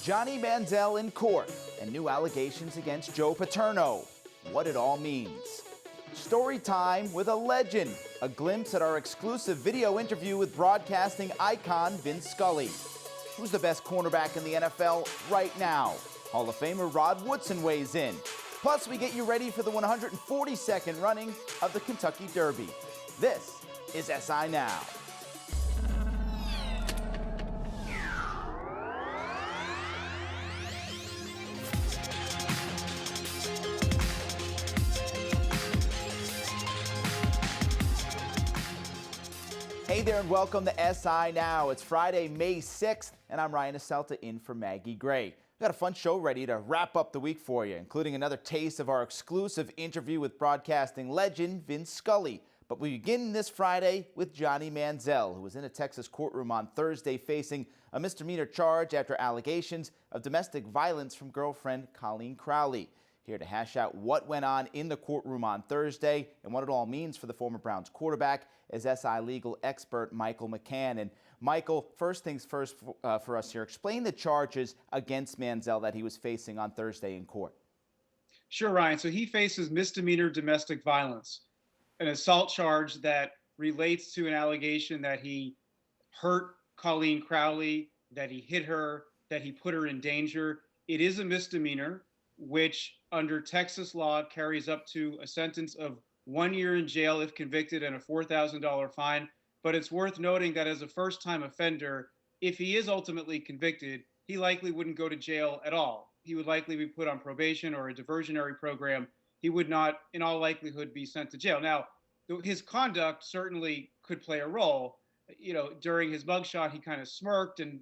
Johnny Manziel in court and new allegations against Joe Paterno. What it all means. Story time with a legend. A glimpse at our exclusive video interview with broadcasting icon Vin Scully. Who's the best cornerback in the NFL right now? Hall of Famer Rod Woodson weighs in. Plus, we get you ready for the 142nd running of the Kentucky Derby. This is SI Now. Hey there and welcome to SI Now. It's Friday, May 6th, and I'm Ryan Asselta in for Maggie Gray. We've got a fun show ready to wrap up the week for you, including another taste of our exclusive interview with broadcasting legend Vin Scully. But we begin this Friday with Johnny Manziel, who was in a Texas courtroom on Thursday facing a misdemeanor charge after allegations of domestic violence from girlfriend Colleen Crowley. Here to hash out what went on in the courtroom on Thursday and what it all means for the former Browns quarterback is SI legal expert Michael McCann. And Michael, first things first for us here, explain the charges against Manziel that he was facing on Thursday in court. Sure, Ryan. So he faces misdemeanor domestic violence, an assault charge that relates to an allegation that he hurt Colleen Crowley, that he hit her, that he put her in danger. It is a misdemeanor, which under Texas law carries up to a sentence of 1 year in jail if convicted and a $4,000 fine. But it's worth noting that as a first-time offender, if he is ultimately convicted, he likely wouldn't go to jail at all. He would likely be put on probation or a diversionary program. He would not, in all likelihood, be sent to jail. Now, his conduct certainly could play a role. You know, during his mugshot, he kind of smirked, and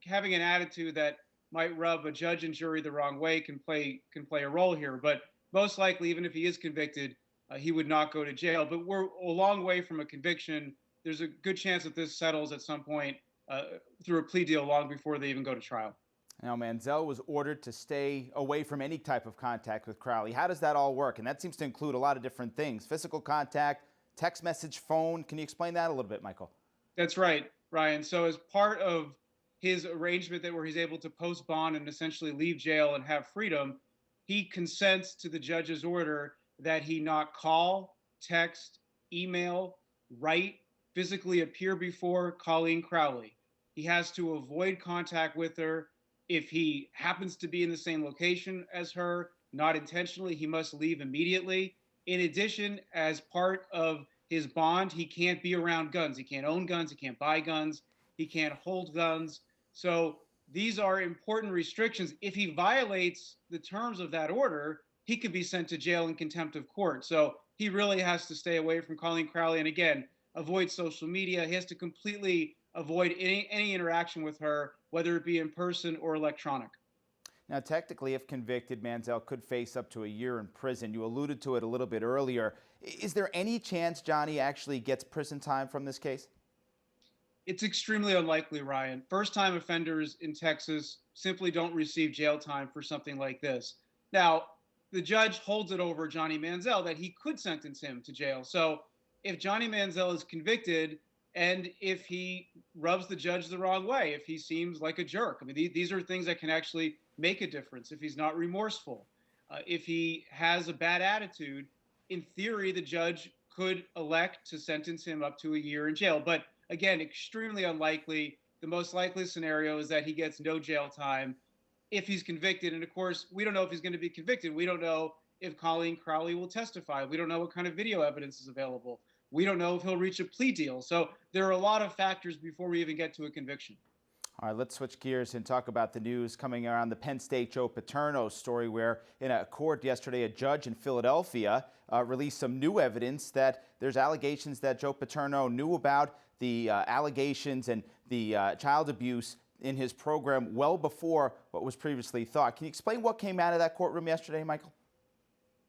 having an attitude that might rub a judge and jury the wrong way can play a role here. But most likely, even if he is convicted, he would not go to jail. But we're a long way from a conviction. There's a good chance that this settles at some point through a plea deal long before they even go to trial. Now, Manziel was ordered to stay away from any type of contact with Crowley. How does that all work? And that seems to include a lot of different things. Physical contact, text message, phone. Can you explain that a little bit, Michael? That's right, Ryan. So as part of his arrangement where he's able to post bond and essentially leave jail and have freedom, he consents to the judge's order that he not call, text, email, write, physically appear before Colleen Crowley. He has to avoid contact with her. If he happens to be in the same location as her, not intentionally, he must leave immediately. In addition, as part of his bond, he can't be around guns. He can't own guns. He can't buy guns. He can't hold guns. So these are important restrictions. If he violates the terms of that order, he could be sent to jail in contempt of court. So he really has to stay away from Colleen Crowley. And again, avoid social media. He has to completely avoid any interaction with her, whether it be in person or electronic. Now, technically, if convicted, Manziel could face up to a year in prison. You alluded to it a little bit earlier. Is there any chance Johnny actually gets prison time from this case? It's extremely unlikely, Ryan. First-time offenders in Texas simply don't receive jail time for something like this. Now, the judge holds it over Johnny Manziel that he could sentence him to jail. So if Johnny Manziel is convicted and if he rubs the judge the wrong way, if he seems like a jerk, I mean, these are things that can actually make a difference. If he's not remorseful, if he has a bad attitude, in theory, the judge could elect to sentence him up to a year in jail. But again, extremely unlikely. The most likely scenario is that he gets no jail time if he's convicted. And of course, we don't know if he's going to be convicted. We don't know if Colleen Crowley will testify. We don't know what kind of video evidence is available. We don't know if he'll reach a plea deal. So there are a lot of factors before we even get to a conviction. All right, let's switch gears and talk about the news coming around the Penn State Joe Paterno story, where in a court yesterday, a judge in Philadelphia released some new evidence that there's allegations that Joe Paterno knew about the allegations and the child abuse in his program well before what was previously thought. Can you explain what came out of that courtroom yesterday, Michael?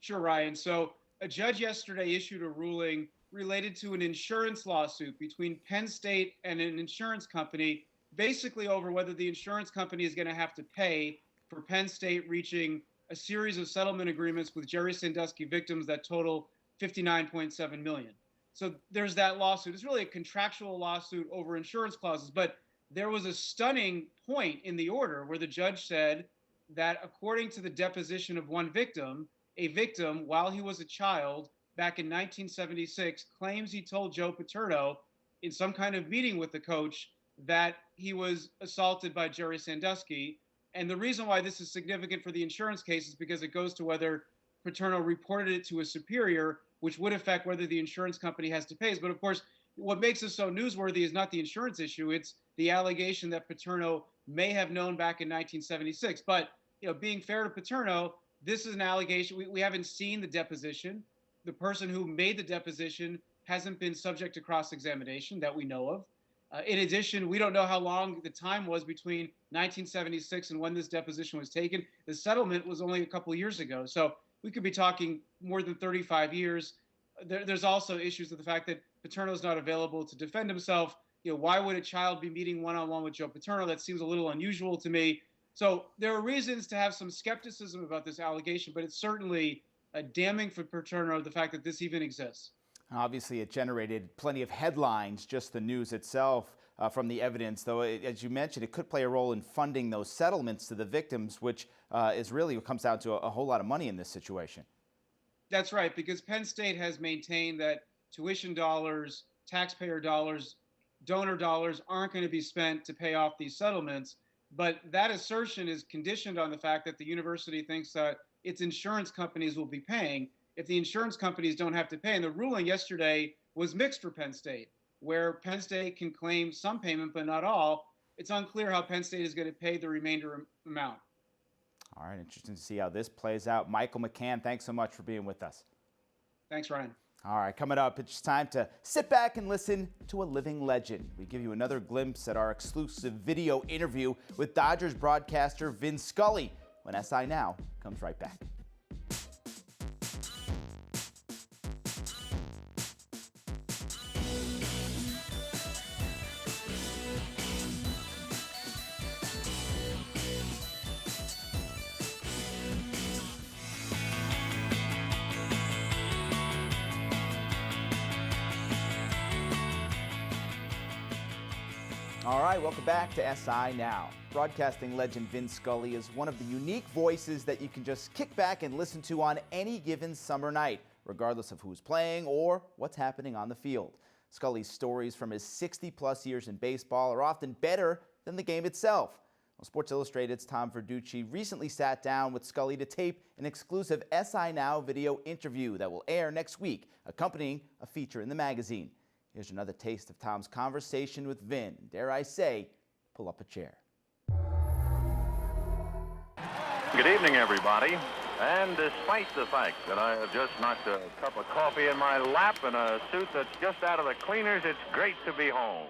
Sure, Ryan. So a judge yesterday issued a ruling related to an insurance lawsuit between Penn State and an insurance company, basically over whether the insurance company is going to have to pay for Penn State reaching a series of settlement agreements with Jerry Sandusky victims that total $59.7 million. So there's that lawsuit. It's really a contractual lawsuit over insurance clauses, but there was a stunning point in the order where the judge said that according to the deposition of one victim, a victim, while he was a child back in 1976, claims he told Joe Paterno in some kind of meeting with the coach that he was assaulted by Jerry Sandusky. And the reason why this is significant for the insurance case is because it goes to whether Paterno reported it to a superior, which would affect whether the insurance company has to pay. But of course, what makes this so newsworthy is not the insurance issue, it's the allegation that Paterno may have known back in 1976. But being fair to Paterno, this is an allegation. We haven't seen the deposition. The person who made the deposition hasn't been subject to cross-examination that we know of. In addition, we don't know how long the time was between 1976 and when this deposition was taken. The settlement was only a couple of years ago. So we could be talking more than 35 years. There's also issues with the fact that Paterno is not available to defend himself. Why would a child be meeting one-on-one with Joe Paterno? That seems a little unusual to me. So there are reasons to have some skepticism about this allegation, but it's certainly damning for Paterno, the fact that this even exists. Obviously, it generated plenty of headlines, just the news itself from the evidence, though, as you mentioned, it could play a role in funding those settlements to the victims, which is really what comes down to a whole lot of money in this situation. That's right, because Penn State has maintained that tuition dollars, taxpayer dollars, donor dollars aren't going to be spent to pay off these settlements. But that assertion is conditioned on the fact that the university thinks that its insurance companies will be paying if the insurance companies don't have to pay. And the ruling yesterday was mixed for Penn State, where Penn State can claim some payment, but not all. It's unclear how Penn State is going to pay the remainder amount. All right, interesting to see how this plays out. Michael McCann, thanks so much for being with us. Thanks, Ryan. All right, coming up, it's time to sit back and listen to a living legend. We give you another glimpse at our exclusive video interview with Dodgers broadcaster Vin Scully when SI Now comes right back. All right, welcome back to SI Now. Broadcasting legend Vin Scully is one of the unique voices that you can just kick back and listen to on any given summer night, regardless of who's playing or what's happening on the field. Scully's stories from his 60-plus years in baseball are often better than the game itself. Well, Sports Illustrated's Tom Verducci recently sat down with Scully to tape an exclusive SI Now video interview that will air next week, accompanying a feature in the magazine. Here's another taste of Tom's conversation with Vin. Dare I say, pull up a chair. Good evening, everybody. And despite the fact that I have just knocked a cup of coffee in my lap and a suit that's just out of the cleaners, it's great to be home.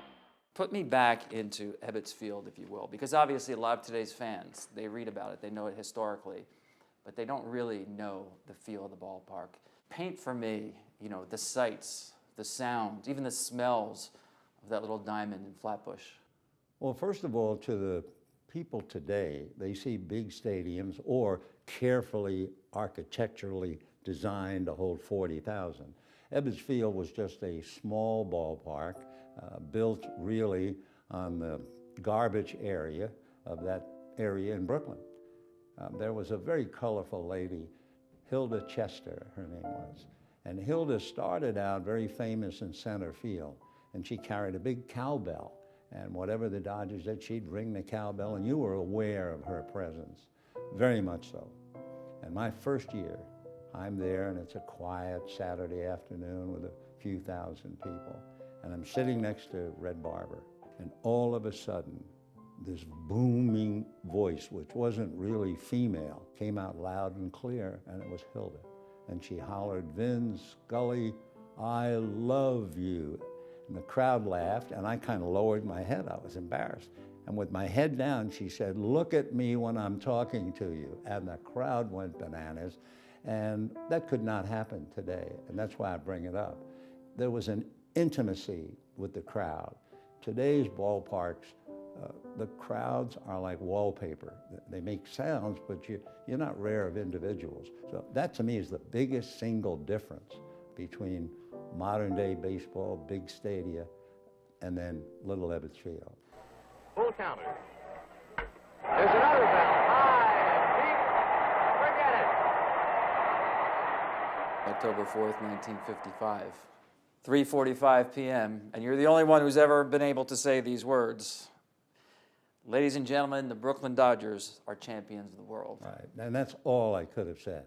Put me back into Ebbets Field, if you will, because obviously a lot of today's fans, they read about it, they know it historically, but they don't really know the feel of the ballpark. Paint for me, the sights, the sounds, even the smells of that little diamond in Flatbush. Well, first of all, to the people today, they see big stadiums or carefully architecturally designed to hold 40,000. Ebbets Field was just a small ballpark built really on the garbage area of that area in Brooklyn. There was a very colorful lady, Hilda Chester, her name was. And Hilda started out very famous in center field, and she carried a big cowbell. And whatever the Dodgers did, she'd ring the cowbell, and you were aware of her presence, very much so. And my first year, I'm there, and it's a quiet Saturday afternoon with a few thousand people. And I'm sitting next to Red Barber, and all of a sudden, this booming voice, which wasn't really female, came out loud and clear, and it was Hilda. And she hollered, "Vin Scully, I love you." And the crowd laughed, and I kind of lowered my head. I was embarrassed. And with my head down, she said, "Look at me when I'm talking to you." And the crowd went bananas. And that could not happen today, and that's why I bring it up. There was an intimacy with the crowd. Today's ballparks, the crowds are like wallpaper. They make sounds, but you're not rare of individuals. So that to me is the biggest single difference between modern day baseball, big stadia, and then Little Ebbets Field. Full counter. There's another bell. High and deep. Forget it. October 4th, 1955. 3:45 p.m., and you're the only one who's ever been able to say these words. Ladies and gentlemen, the Brooklyn Dodgers are champions of the world. Right, and that's all I could have said.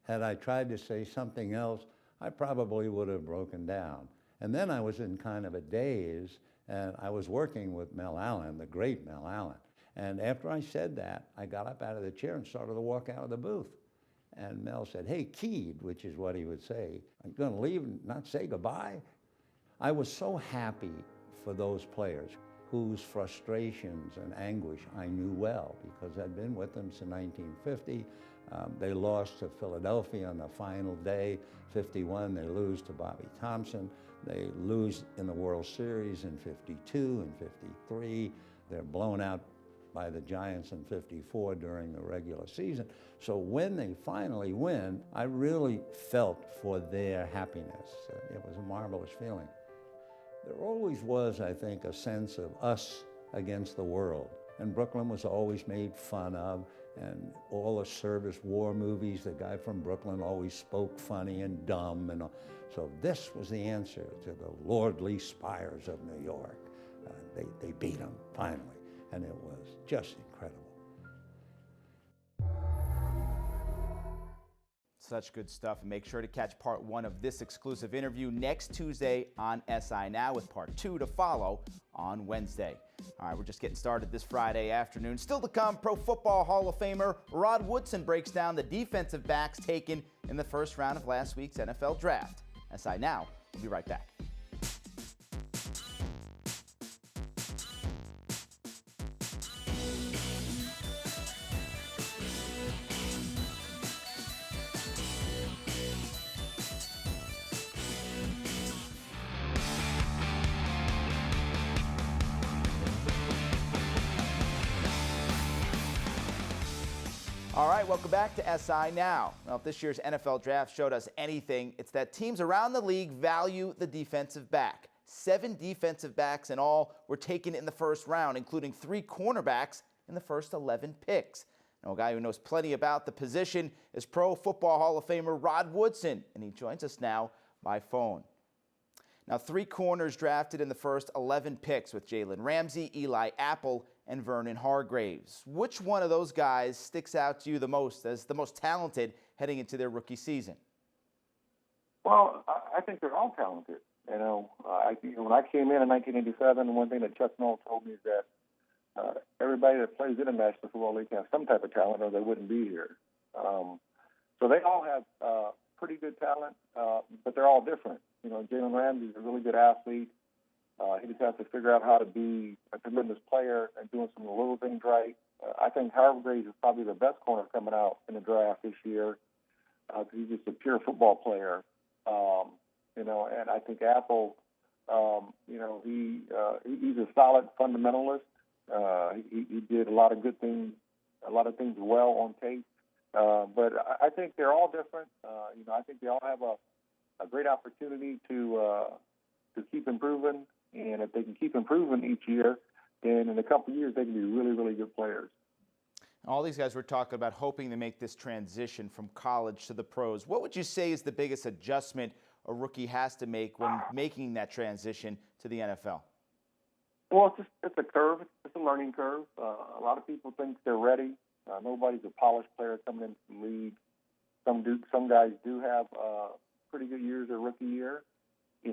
Had I tried to say something else, I probably would have broken down. And then I was in kind of a daze, and I was working with Mel Allen, the great Mel Allen. And after I said that, I got up out of the chair and started to walk out of the booth. And Mel said, "Hey, Keed," which is what he would say, "I'm going to leave and not say goodbye?" I was so happy for those players whose frustrations and anguish I knew well because I'd been with them since 1950. They lost to Philadelphia on the final day, 51. They lose to Bobby Thompson. They lose in the World Series in 52 and 53. They're blown out by the Giants in 54 during the regular season. So when they finally win, I really felt for their happiness. It was a marvelous feeling. There always was, I think, a sense of us against the world. And Brooklyn was always made fun of, and all the service war movies, the guy from Brooklyn always spoke funny and dumb. And so this was the answer to the lordly spires of New York. They beat them finally, and it was just incredible. Such good stuff. And make sure to catch part 1 of this exclusive interview next Tuesday on SI Now, with part 2 to follow on Wednesday. All right, we're just getting started this Friday afternoon. Still to come, Pro Football Hall of Famer Rod Woodson breaks down the defensive backs taken in the first round of last week's NFL Draft. SI Now, we'll be right back. All right, welcome back to SI Now. Well, if this year's NFL Draft showed us anything, it's that teams around the league value the defensive back. 7 defensive backs in all were taken in the first round, including 3 cornerbacks in the first 11 picks. Now, a guy who knows plenty about the position is Pro Football Hall of Famer Rod Woodson, and he joins us now by phone. Now, 3 corners drafted in the first 11 picks with Jalen Ramsey, Eli Apple, and Vernon Hargraves. Which one of those guys sticks out to you the most as the most talented heading into their rookie season? Well, I think they're all talented. When I came in 1987, one thing that Chuck Noll told me is that everybody that plays in the National Football League has some type of talent, or they wouldn't be here. So they all have pretty good talent, but they're all different. Jalen Ramsey is a really good athlete. He just has to figure out how to be a tremendous player and doing some little things right. I think Hargraves is probably the best corner coming out in the draft this year because he's just a pure football player. And I think Apple, he's a solid fundamentalist. He did a lot of good things, a lot of things well on tape. But I think they're all different. I think they all have a great opportunity to keep improving. And if they can keep improving each year, then in a couple of years, they can be really, really good players. All these guys were talking about hoping to make this transition from college to the pros. What would you say is the biggest adjustment a rookie has to make when making that transition to the NFL? Well, it's a curve. It's a learning curve. A lot of people think they're ready. Nobody's a polished player coming into the league. Some guys do have pretty good years their rookie year.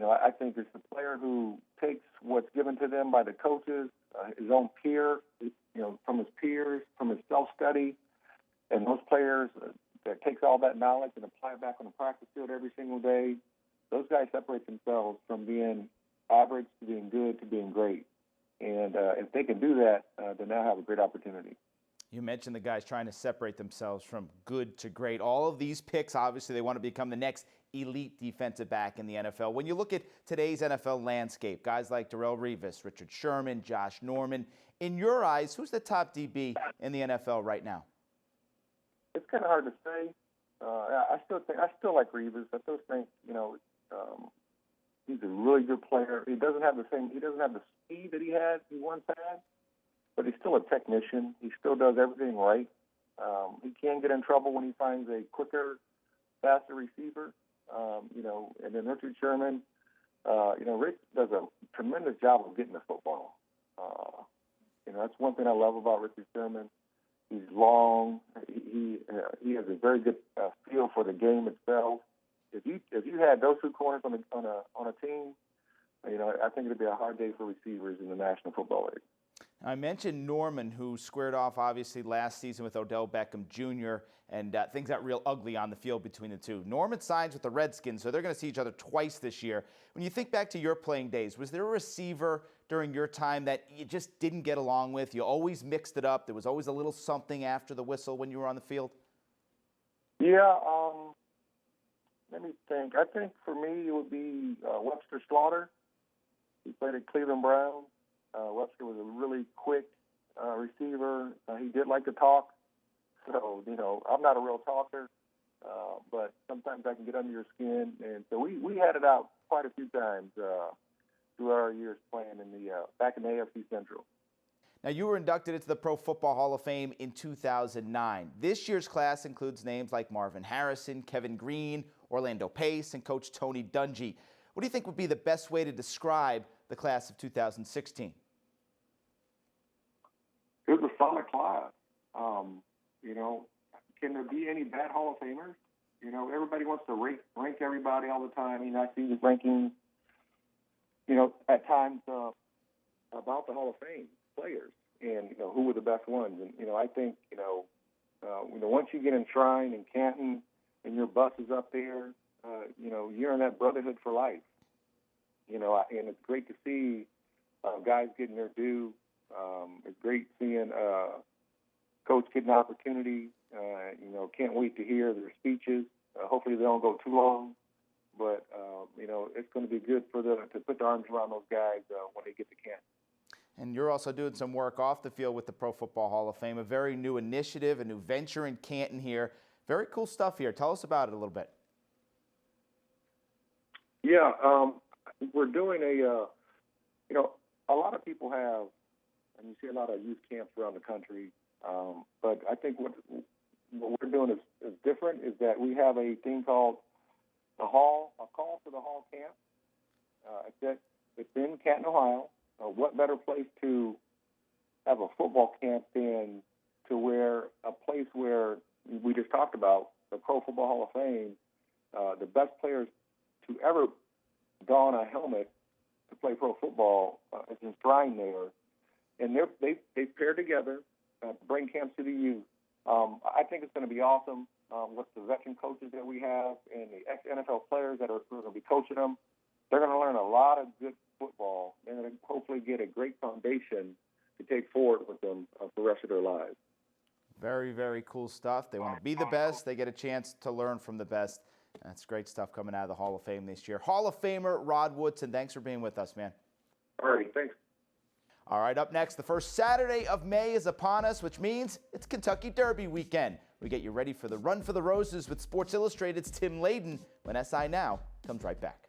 I think it's a player who takes what's given to them by the coaches, his own peer, from his peers, from his self-study, and those players that takes all that knowledge and apply it back on the practice field every single day. Those guys separate themselves from being average to being good to being great. And if they can do that, then they'll have a great opportunity. You mentioned the guys trying to separate themselves from good to great. All of these picks, obviously, they want to become the next elite defensive back in the NFL. When you look at today's NFL landscape, guys like Darrelle Revis, Richard Sherman, Josh Norman, in your eyes, who's the top DB in the NFL right now? It's kind of hard to say. I still like Revis. I still think, he's a really good player. He doesn't have the speed that he once had. but he's still a technician. He still does everything right. He can get in trouble when he finds a quicker, faster receiver. And then Richard Sherman, Rich does a tremendous job of getting the football. That's one thing I love about Richard Sherman. He's long. He has a very good feel for the game itself. If you had those two corners on a team, I think it'd be a hard day for receivers in the National Football League. I mentioned Norman, who squared off obviously last season with Odell Beckham Jr., and things got real ugly on the field between the two. Norman signs with the Redskins, so they're going to see each other twice this year. When you think back to your playing days, was there a receiver during your time that you just didn't get along with? You always mixed it up. There was always a little something after the whistle when you were on the field? Yeah, let me think. I think for me it would be Webster Slaughter. He played at Cleveland Browns. Webster was a really quick receiver. He did like to talk. So, I'm not a real talker, but sometimes I can get under your skin. And so we had it out quite a few times through our years playing back in the AFC Central. Now, you were inducted into the Pro Football Hall of Fame in 2009. This year's class includes names like Marvin Harrison, Kevin Green, Orlando Pace, and Coach Tony Dungy. What do you think would be the best way to describe the class of 2016? It was a solid class. Can there be any bad Hall of Famers? Everybody wants to rank everybody all the time. I see the rankings, at times about the Hall of Fame players and, who were the best ones. And, I think, once you get enshrined in Canton and your bus is up there, you're in that brotherhood for life. And it's great to see guys getting their due. It's great seeing Coach get an opportunity. Can't wait to hear their speeches. Hopefully they don't go too long. But, it's going to be good to put their arms around those guys when they get to Canton. And you're also doing some work off the field with the Pro Football Hall of Fame, a very new initiative, a new venture in Canton here. Very cool stuff here. Tell us about it a little bit. Yeah, we're doing a lot of people have, and you see a lot of youth camps around the country, but I think what we're doing is different, is that we have a thing called a Call to the Hall camp. It's in Canton, Ohio. What better place to have a football camp than to where a place where we just talked about, the Pro Football Hall of Fame, the best players to ever don a helmet to play pro football is enshrined there. And they pair together, bring camps to the youth. I think it's going to be awesome with the veteran coaches that we have and the ex-NFL players that are going to be coaching them. They're going to learn a lot of good football. They're going to hopefully get a great foundation to take forward with them for the rest of their lives. Very, very cool stuff. They want to be the best. They get a chance to learn from the best. That's great stuff coming out of the Hall of Fame this year. Hall of Famer Rod Woodson, thanks for being with us, man. All right, thanks. All right, up next, the first Saturday of May is upon us, which means it's Kentucky Derby weekend. We get you ready for the Run for the Roses with Sports Illustrated's Tim Layden when SI Now comes right back.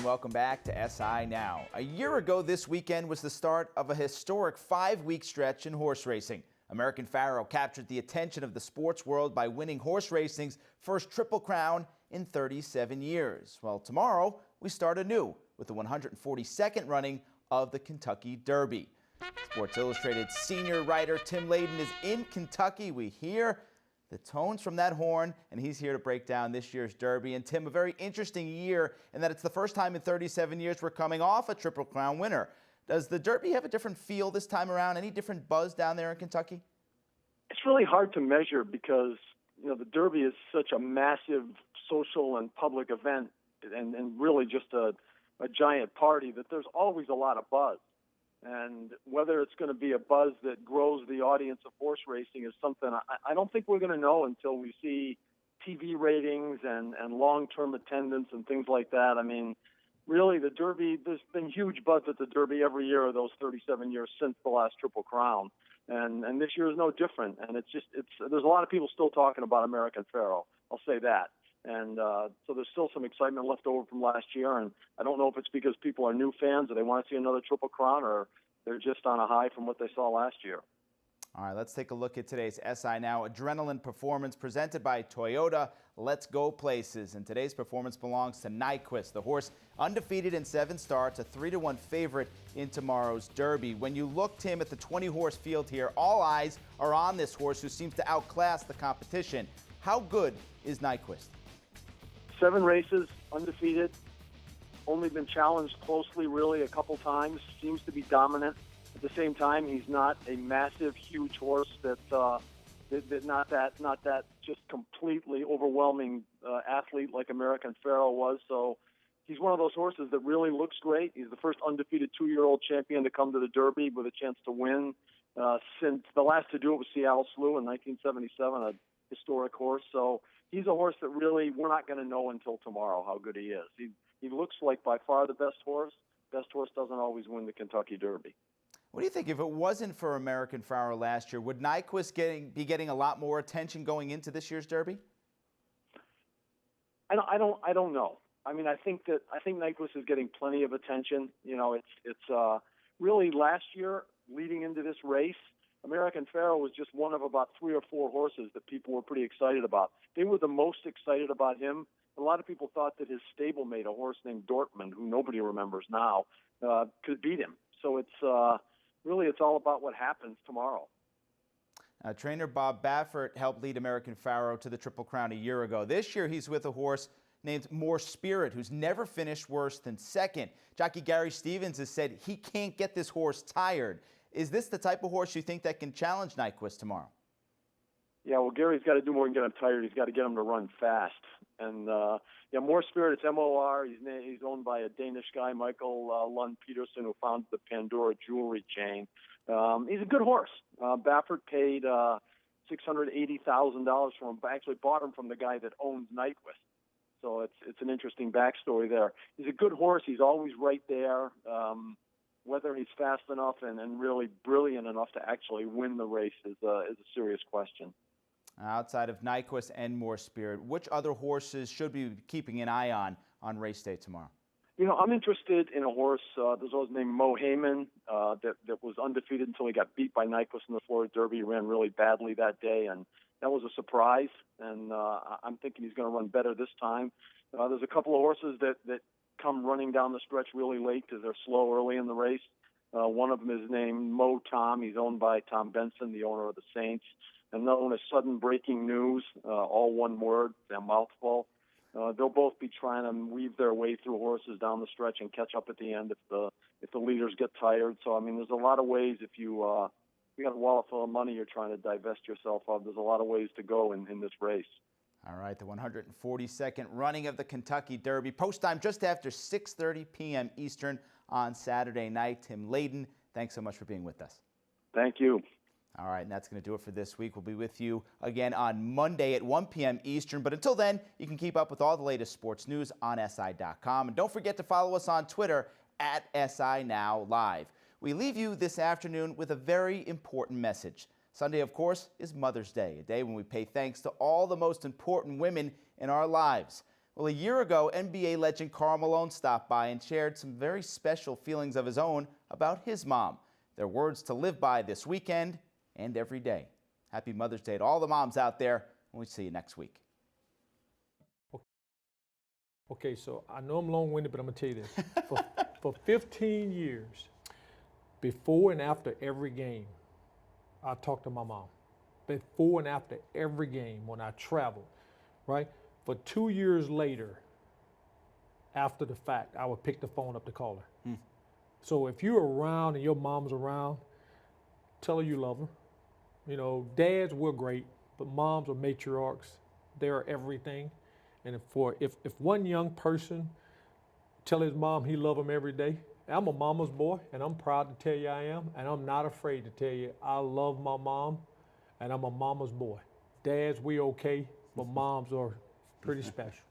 Welcome back to SI Now. A year ago this weekend was the start of a historic 5-week stretch in horse racing. American Pharoah captured the attention of the sports world by winning horse racing's first Triple Crown in 37 years. Well, tomorrow we start anew with the 142nd running of the Kentucky Derby. Sports Illustrated senior writer Tim Layden is in Kentucky. We hear the tones from that horn, and he's here to break down this year's Derby. And Tim, a very interesting year in that it's the first time in 37 years we're coming off a Triple Crown winner. Does the Derby have a different feel this time around? Any different buzz down there in Kentucky? It's really hard to measure because, the Derby is such a massive social and public event and really just a giant party that there's always a lot of buzz. And whether it's going to be a buzz that grows the audience of horse racing is something I don't think we're going to know until we see TV ratings and long-term attendance and things like that. I mean, really, the Derby, there's been huge buzz at the Derby every year of those 37 years since the last Triple Crown. And this year is no different. And there's a lot of people still talking about American Pharoah. I'll say that. And so there's still some excitement left over from last year. And I don't know if it's because people are new fans or they want to see another Triple Crown, or they're just on a high from what they saw last year. All right, let's take a look at today's SI Now Adrenaline Performance presented by Toyota. Let's go places. And today's performance belongs to Nyquist, the horse undefeated in 7 starts, a 3-1 favorite in tomorrow's Derby. When you look, Tim, at the 20-horse field here, all eyes are on this horse who seems to outclass the competition. How good is Nyquist? 7 races, undefeated, only been challenged closely really a couple times, seems to be dominant. At the same time, he's not a massive, huge horse that not that just completely overwhelming athlete like American Pharoah was. So he's one of those horses that really looks great. He's the first undefeated 2-year-old champion to come to the Derby with a chance to win since the last to do it was Seattle Slew in 1977, a historic horse. So he's a horse that really we're not going to know until tomorrow how good he is. He looks like by far the best horse. Best horse doesn't always win the Kentucky Derby. What do you think? If it wasn't for American Pharoah last year, would Nyquist be getting a lot more attention going into this year's Derby? I don't know. I mean, I think Nyquist is getting plenty of attention. You know, it's really last year leading into this race, American Pharoah was just one of about 3 or 4 horses that people were pretty excited about. They were the most excited about him. A lot of people thought that his stablemate, a horse named Dortmund, who nobody remembers now, could beat him. So really, it's all about what happens tomorrow. Trainer Bob Baffert helped lead American Pharoah to the Triple Crown a year ago. This year, he's with a horse named More Spirit, who's never finished worse than second. Jockey Gary Stevens has said he can't get this horse tired. Is this the type of horse you think that can challenge Nyquist tomorrow? Yeah, well, Gary's got to do more than get him tired. He's got to get him to run fast. And, More Spirit, it's M-O-R. He's owned by a Danish guy, Michael Lund Peterson, who founded the Pandora jewelry chain. He's a good horse. Baffert paid $680,000 for him, actually bought him from the guy that owns Nyquist. So it's an interesting backstory there. He's a good horse. He's always right there. Whether he's fast enough and really brilliant enough to actually win the race is a serious question. Outside of Nyquist and More Spirit, which other horses should we be keeping an eye on race day tomorrow? You know, I'm interested in a horse. There's a horse named Mo Heyman that was undefeated until he got beat by Nyquist in the Florida Derby. He ran really badly that day, and that was a surprise. And I'm thinking he's going to run better this time. There's a couple of horses that come running down the stretch really late because they're slow early in the race. One of them is named Mo Tom. He's owned by Tom Benson, the owner of the Saints. Another one is Sudden Breaking News, all one word, a mouthful. They'll both be trying to weave their way through horses down the stretch and catch up at the end if the leaders get tired. So, I mean, there's a lot of ways if you got a wallet full of money you're trying to divest yourself of, there's a lot of ways to go in this race. All right, the 142nd running of the Kentucky Derby. Post time just after 6:30 p.m. Eastern on Saturday night. Tim Layden, thanks so much for being with us. Thank you. All right, and that's going to do it for this week. We'll be with you again on Monday at 1 p.m. Eastern. But until then, you can keep up with all the latest sports news on SI.com. And don't forget to follow us on Twitter at SI Now Live. We leave you this afternoon with a very important message. Sunday, of course, is Mother's Day, a day when we pay thanks to all the most important women in our lives. Well, a year ago, NBA legend Karl Malone stopped by and shared some very special feelings of his own about his mom. Their words to live by this weekend and every day. Happy Mother's Day to all the moms out there, and we'll see you next week. Okay, so I know I'm long-winded, but I'm going to tell you this. For 15 years, before and after every game, I talk to my mom. Before and after every game when I traveled, right? For 2 years later, after the fact, I would pick the phone up to call her. So if you're around and your mom's around, tell her you love her. You know, dads were great, but moms are matriarchs. They're everything. And if one young person tell his mom he love him every day, I'm a mama's boy, and I'm proud to tell you I am, and I'm not afraid to tell you I love my mom, and I'm a mama's boy. Dads, we okay. but moms are pretty special.